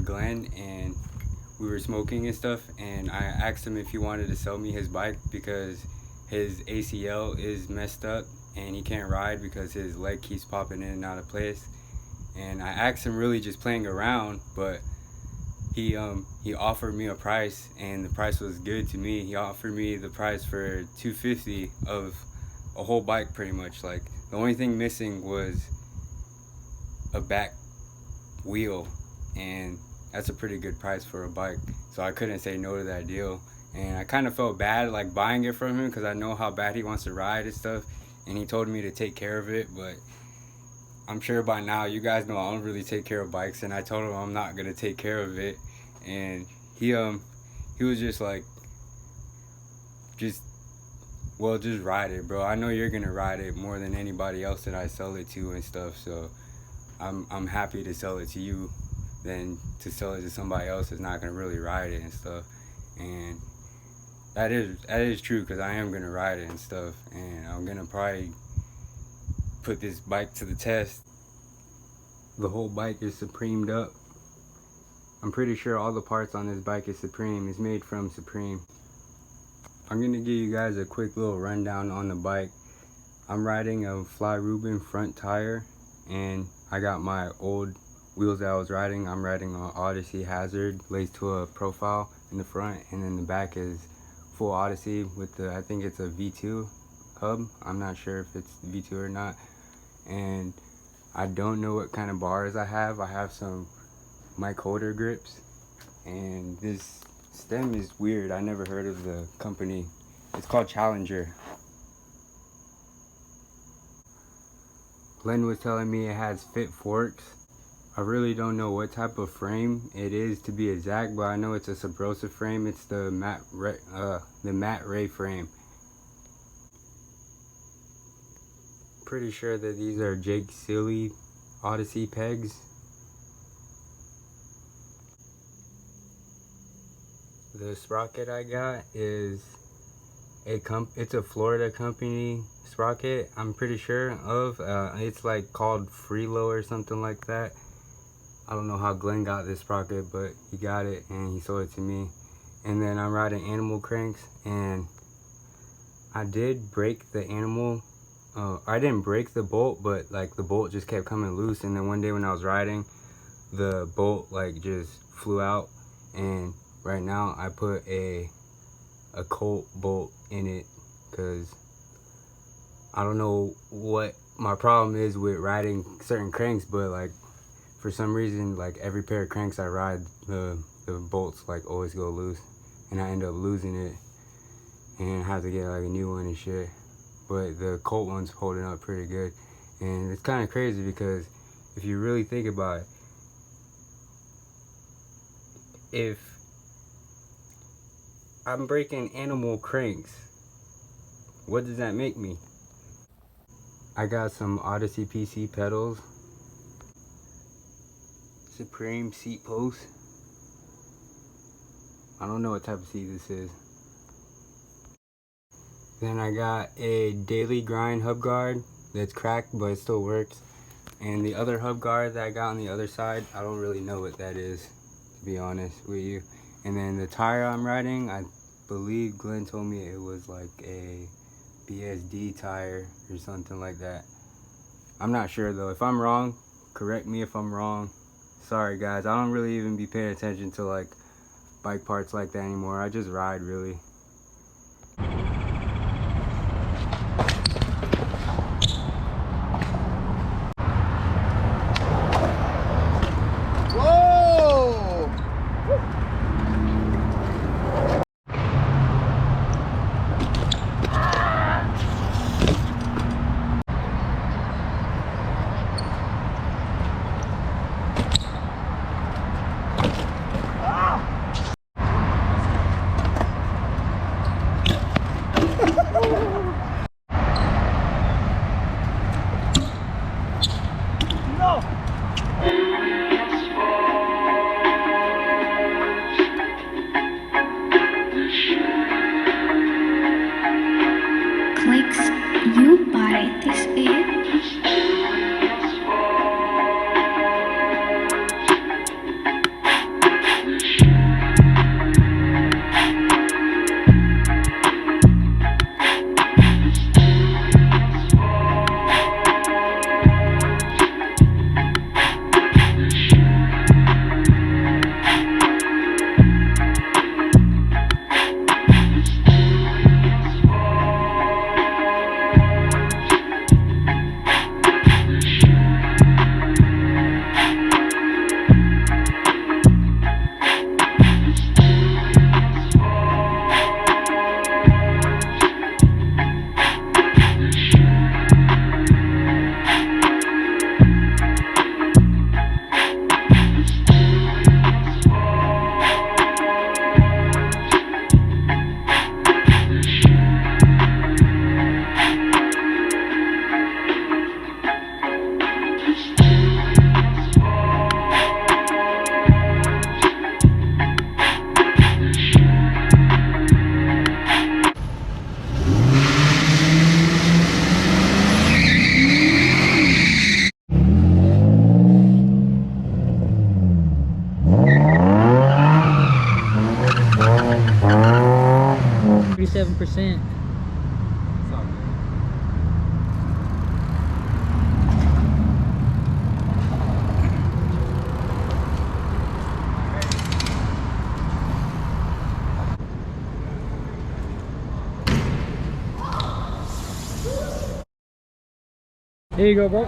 with Glenn, and we were smoking and stuff, and I asked him if he wanted to sell me his bike because his ACL is messed up and he can't ride because his leg keeps popping in and out of place. And I asked him really just playing around, but he offered me a price, and the price was good to me. He offered me the price for $250 of a whole bike pretty much. Like, the only thing missing was a back wheel, and that's a pretty good price for a bike, so I couldn't say no to that deal. And I kind of felt bad like buying it from him because I know how bad he wants to ride and stuff, and he told me to take care of it. But I'm sure by now you guys know I don't really take care of bikes, and I told him I'm not gonna take care of it. And he was just like, just ride it, bro. I know you're gonna ride it more than anybody else that I sell it to and stuff, so I'm happy to sell it to you than to sell it to somebody else that's not gonna really ride it and stuff. And that is true, because I am gonna ride it and stuff, and I'm gonna probably put this bike to the test. The whole bike is Supremed up. I'm pretty sure all the parts on this bike is Supreme. It's made from Supreme. I'm gonna give you guys a quick little rundown on the bike. I'm riding a Fly Rubin front tire, and I got my old wheels that I was riding. I'm riding an Odyssey Hazard laced to a profile in the front, and then the back is full Odyssey with the, I think it's a V2 hub. I'm not sure if it's V2 or not. And I don't know what kind of bars I have. I have some Mike Holder grips, and this stem is weird. I never heard of the company. It's called Challenger. Glenn was telling me it has fit forks. I really don't know what type of frame it is to be exact, but I know it's a Subrosa frame. It's the Matt Ray frame. Pretty sure that these are Jake Seeley Odyssey pegs. The sprocket I got is it's a Florida company sprocket, I'm pretty sure of. It's like called Freelo or something like that. I don't know how Glenn got this sprocket, but he got it and he sold it to me. And then I'm riding Animal cranks, and I did break the Animal. I didn't break the bolt, but like the bolt just kept coming loose. And then one day when I was riding, the bolt like just flew out. And right now I put a Colt bolt in it because I don't know what my problem is with riding certain cranks, but like for some reason, like every pair of cranks I ride, the bolts like always go loose, and I end up losing it and have to get like a new one and shit. But the Colt one's holding up pretty good. And it's kind of crazy because if you really think about it, if I'm breaking Animal cranks, what does that make me? I got some Odyssey PC pedals, Supreme seat posts. I don't know what type of seat this is. Then I got a Daily Grind hub guard that's cracked, but it still works. And the other hub guard that I got on the other side, I don't really know what that is, to be honest with you. And then the tire I'm riding, I believe Glenn told me it was like a BSD tire or something like that. I'm not sure though. If I'm wrong, correct me if I'm wrong. Sorry guys, I don't really even be paying attention to like bike parts like that anymore. I just ride really. 37%. It's all good. There you go, bro.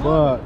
Fuck.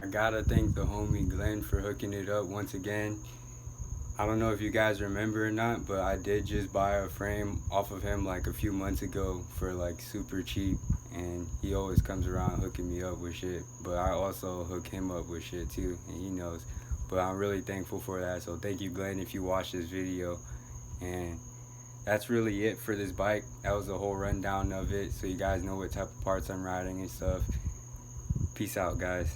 I gotta thank the homie Glenn for hooking it up once again. I don't know if you guys remember or not, but I did just buy a frame off of him like a few months ago for like super cheap, and he always comes around hooking me up with shit. But I also hook him up with shit too, and he knows. But I'm really thankful for that, so thank you, Glenn, if you watch this video. And that's really it for this bike. That was a whole rundown of it, so you guys know what type of parts I'm riding and stuff. Peace out, guys.